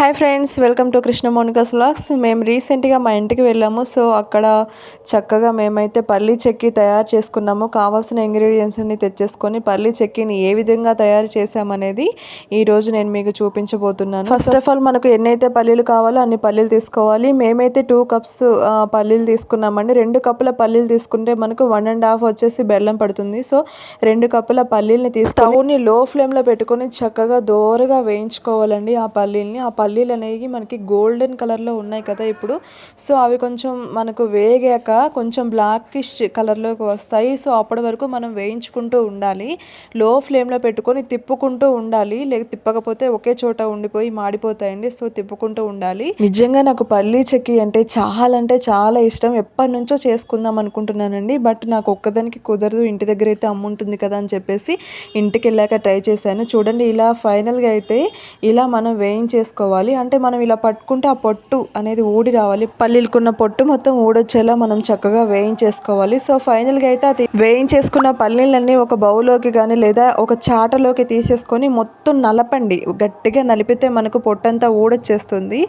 Hi friends, welcome to Krishna Monica's vlogs. మేము రీసెంట్గా మా ఇంటికి వెళ్ళాము. సో అక్కడ చక్కగా మేమైతే పల్లీ చెక్కి తయారు చేసుకున్నాము. కావాల్సిన ఇంగ్రీడియంట్స్ అన్ని తెచ్చేసుకొని పల్లీ చెక్కిని ఏ విధంగా తయారు చేసామనేది ఈరోజు నేను మీకు చూపించబోతున్నాను. ఫస్ట్ ఆఫ్ ఆల్ మనకు ఎన్నైతే పల్లీలు కావాలో అన్ని పల్లీలు తీసుకోవాలి. మేమైతే 2 కప్స్ పల్లీలు తీసుకున్నామండి. 2 కప్పుల పల్లీలు తీసుకుంటే మనకు 1.5 వచ్చేసి బెల్లం పడుతుంది. సో 2 కప్పుల పల్లీలని తీసుకొని స్టవ్ని లో ఫ్లేమ్లో పెట్టుకొని చక్కగా దోరగా వేయించుకోవాలండి. ఆ పల్లీలు అనేవి మనకి గోల్డెన్ కలర్లో ఉన్నాయి కదా ఇప్పుడు. సో అవి కొంచెం మనకు వేగాక కొంచెం బ్లాకిష్ కలర్లోకి వస్తాయి. సో అప్పటి వరకు మనం వేయించుకుంటూ ఉండాలి. లో ఫ్లేమ్లో పెట్టుకొని తిప్పుకుంటూ ఉండాలి. తిప్పకపోతే ఒకే చోట ఉండిపోయి మాడిపోతాయండి. సో తిప్పుకుంటూ ఉండాలి. నిజంగా నాకు పల్లీ చెక్కి అంటే చాలా ఇష్టం. ఎప్పటి నుంచో చేసుకుందాం అనుకుంటున్నానండి. బట్ నాకు ఒక్కదానికి కుదరదు. ఇంటి దగ్గర అయితే అమ్ముంటుంది కదా అని చెప్పేసి ఇంటికి వెళ్ళాక ట్రై చేశాను. చూడండి, ఇలా ఫైనల్గా అయితే ఇలా మనం వేయించేసుకోవాలి. అంటే మనం ఇలా పట్టుకుంటే ఆ పొట్టు అనేది ఊడి రావాలి. పల్లీలకున్న పొట్టు మొత్తం ఊడొచ్చేలా మనం చక్కగా వేయించేసుకోవాలి. సో ఫైనల్గా అయితే అది వేయించేసుకున్న పల్లీలన్నీ ఒక బౌల్లోకి కానీ లేదా ఒక చాటలోకి తీసేసుకొని మొత్తం నలపండి. గట్టిగా నలిపితే మనకు పొట్టంతా ఊడొచ్చేస్తుంది.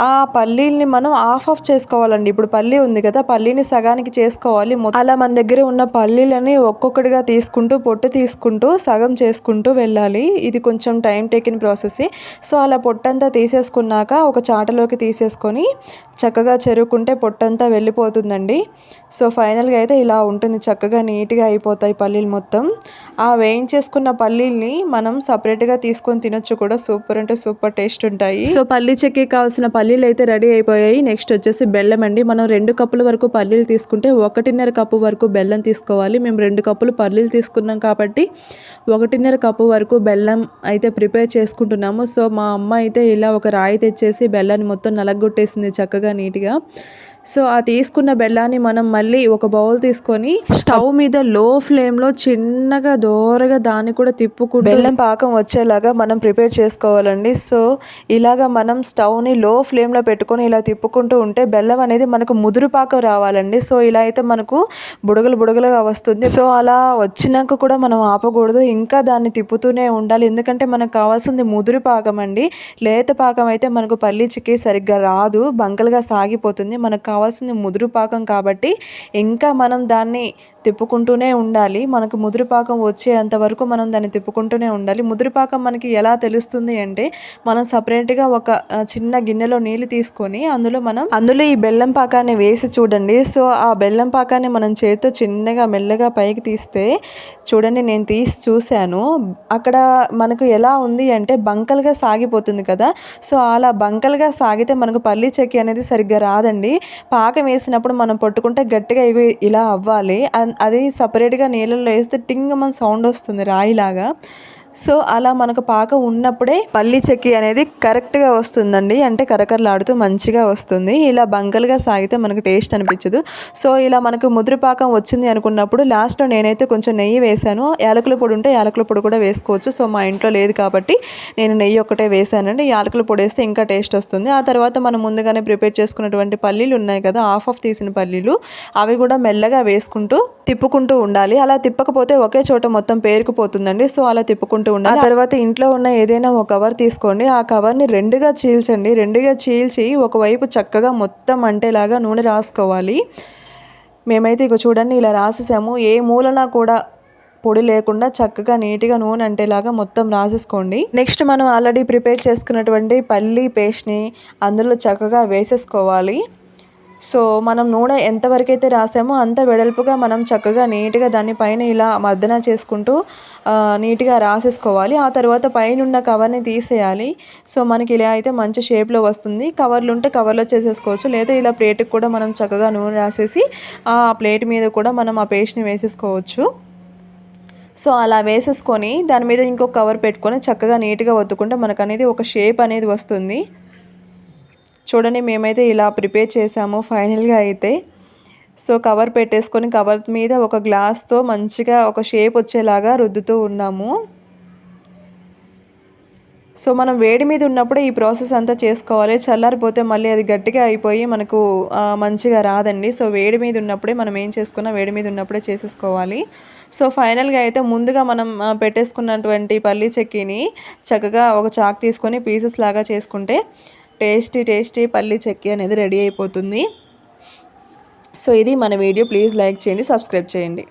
ఆ పల్లీల్ని మనం ఆఫ్ చేసుకోవాలండి. ఇప్పుడు పల్లీ ఉంది కదా, పల్లీని సగానికి చేసుకోవాలి. అలా మన దగ్గర ఉన్న పల్లీలని ఒక్కొక్కటిగా తీసుకుంటూ పొట్టు తీసుకుంటూ సగం చేసుకుంటూ వెళ్ళాలి. ఇది కొంచెం టైం టేకింగ్ ప్రాసెస్. సో అలా పొట్టంతా తీసేసుకున్నాక ఒక చాటలోకి తీసేసుకొని చక్కగా చెరుకుంటే పొట్టంతా వెళ్ళిపోతుందండి. సో ఫైనల్గా అయితే ఇలా ఉంటుంది. చక్కగా నీట్గా అయిపోతాయి పల్లీలు మొత్తం. ఆ వేయించేసుకున్న పల్లీల్ని మనం సపరేట్గా తీసుకొని తినొచ్చు కూడా. సూపర్ అంటే సూపర్ టేస్ట్ ఉంటాయి. సో పల్లీ చెక్కి కావాల్సిన పల్లీలు అయితే రెడీ అయిపోయాయి. నెక్స్ట్ వచ్చేసి బెల్లం అండి. మనం 2 కప్పుల వరకు పల్లీలు తీసుకుంటే 1.5 కప్పు వరకు బెల్లం తీసుకోవాలి. మేము 2 కప్పులు పల్లీలు తీసుకున్నాం కాబట్టి 1.5 కప్పు వరకు బెల్లం అయితే ప్రిపేర్ చేసుకుంటున్నాము. సో మా అమ్మ అయితే ఇలా ఒక రాయి తెచ్చేసి బెల్లాన్ని మొత్తం నలగొట్టేసింది చక్కగా నీట్గా. సో ఆ తీసుకున్న బెల్లాన్ని మనం మళ్ళీ ఒక బౌల్ తీసుకొని స్టవ్ మీద లో ఫ్లేమ్లో చిన్నగా దోరగా దాన్ని కూడా తిప్పుకుంటూ బెల్లం పాకం వచ్చేలాగా మనం ప్రిపేర్ చేసుకోవాలండి. సో ఇలాగా మనం స్టవ్ని లో ఫ్లేమ్లో పెట్టుకొని ఇలా తిప్పుకుంటూ ఉంటే బెల్లం అనేది మనకు ముదురు పాకం రావాలండి. సో ఇలా అయితే మనకు బుడగలుగా వస్తుంది. సో అలా వచ్చినాక కూడా మనం ఆపకూడదు, ఇంకా దాన్ని తిప్పుతూనే ఉండాలి. ఎందుకంటే మనకు కావాల్సింది ముదురు పాకం అండి. లేత పాకం అయితే మనకు పల్లీ చెక్కి సరిగ్గా రాదు, బంకలుగా సాగిపోతుంది. మనకు కావాల్సింది ముదురు పాకం కాబట్టి ఇంకా మనం దాన్ని తిప్పుకుంటూనే ఉండాలి. మనకు ముదురు పాకం వచ్చేంత వరకు మనం దాన్ని తిప్పుకుంటూనే ఉండాలి. ముదురు పాకం మనకి ఎలా తెలుస్తుంది అంటే మనం సపరేట్గా ఒక చిన్న గిన్నెలో నీళ్ళు తీసుకొని అందులో ఈ బెల్లం పాకాన్ని వేసి చూడండి. సో ఆ బెల్లం పాకాన్ని మనం చేతితో చిన్నగా మెల్లగా పైకి తీస్తే చూడండి, నేను తీసి చూశాను. అక్కడ మనకు ఎలా ఉంది అంటే బంకలుగా సాగిపోతుంది కదా. సో అలా బంకలుగా సాగితే మనకు పల్లీ చెక్కి అనేది సరిగ్గా రాదండి. పాకం వేసినప్పుడు మనం పట్టుకుంటే గట్టిగా ఇలా అవ్వాలి. అది సపరేట్గా నీళ్ళల్లో వేస్తే టింగ్ మన సౌండ్ వస్తుంది రాయిలాగా. సో అలా మనకు పాకం ఉన్నప్పుడే పల్లీ చెక్కి అనేది కరెక్ట్గా వస్తుందండి. అంటే కరకరలాడుతూ మంచిగా వస్తుంది. ఇలా బంకలుగా సాగితే మనకు టేస్ట్ అనిపించదు. సో ఇలా మనకు ముదురు పాకం వచ్చింది అనుకున్నప్పుడు లాస్ట్లో నేనైతే కొంచెం నెయ్యి వేశాను. యాలకుల పొడి ఉంటే యాలకుల పొడి కూడా వేసుకోవచ్చు. సో మా ఇంట్లో లేదు కాబట్టి నేను నెయ్యి ఒక్కటే వేశానండి. యాలకుల పొడి వేస్తే ఇంకా టేస్ట్ వస్తుంది. ఆ తర్వాత మనం ముందుగానే ప్రిపేర్ చేసుకున్నటువంటి పల్లీలు ఉన్నాయి కదా, ఆఫ్ తీసిన పల్లీలు, అవి కూడా మెల్లగా వేసుకుంటూ తిప్పుకుంటూ ఉండాలి. అలా తిప్పకపోతే ఒకే చోట మొత్తం పేరుకుపోతుందండి. సో అలా తిప్పుకుంటూ ఉండాలి. ఆ తర్వాత ఇంట్లో ఉన్న ఏదైనా ఒక కవర్ తీసుకోండి. ఆ కవర్ని రెండుగా చీల్చండి. రెండుగా చీల్చి ఒకవైపు చక్కగా మొత్తం అంటేలాగా నూనె రాసుకోవాలి. మేమైతే ఇక చూడండి ఇలా రాసేసాము. ఏ మూలన కూడా పొడి లేకుండా చక్కగా నీట్గా నూనె అంటేలాగా మొత్తం రాసేసుకోండి. నెక్స్ట్ మనం ఆల్రెడీ ప్రిపేర్ చేసుకున్నటువంటి పల్లీ పేస్ట్ని అందులో చక్కగా వేసేసుకోవాలి. సో మనం నూనె ఎంతవరకు అయితే రాసామో అంత వెడల్పుగా మనం చక్కగా నీట్గా దాన్ని పైన ఇలా మర్దన చేసుకుంటూ నీట్గా రాసేసుకోవాలి. ఆ తర్వాత పైన ఉన్న కవర్ని తీసేయాలి. సో మనకి ఇలా అయితే మంచి షేప్లో వస్తుంది. కవర్లు ఉంటే కవర్లో చేసేసుకోవచ్చు, లేదా ఇలా ప్లేట్కి కూడా మనం చక్కగా నూనె రాసేసి ఆ ప్లేట్ మీద కూడా మనం ఆ పేస్ట్ని వేసేసుకోవచ్చు. సో అలా వేసేసుకొని దాని మీద ఇంకొక కవర్ పెట్టుకొని చక్కగా నీట్గా వత్తుకుంటే మనకు అనేది ఒక షేప్ అనేది వస్తుంది. చూడండి, మేమైతే ఇలా ప్రిపేర్ చేసాము ఫైనల్గా అయితే. సో కవర్ పెట్టేసుకొని కవర్ మీద ఒక గ్లాస్తో మంచిగా ఒక షేప్ వచ్చేలాగా రుద్దుతూ ఉన్నాము. సో మనం వేడి మీద ఉన్నప్పుడే ఈ ప్రాసెస్ అంతా చేసుకోవాలి. చల్లారిపోతే మళ్ళీ అది గట్టిగా అయిపోయి మనకు మంచిగా రాదండి. సో వేడి మీద ఉన్నప్పుడే మనం ఏం చేసుకున్నా వేడి మీద ఉన్నప్పుడే చేసేసుకోవాలి. సో ఫైనల్గా అయితే ముందుగా మనం పెట్టేసుకున్నటువంటి పల్లీ చెక్కీని చక్కగా ఒక చాక్ తీసుకొని పీసెస్ లాగా చేసుకుంటే టేస్టీ పల్లీ చెక్కీ అనేది రెడీ అయిపోతుంది. సో ఇది మన వీడియో. ప్లీజ్ లైక్ చేయండి, సబ్స్క్రైబ్ చేయండి.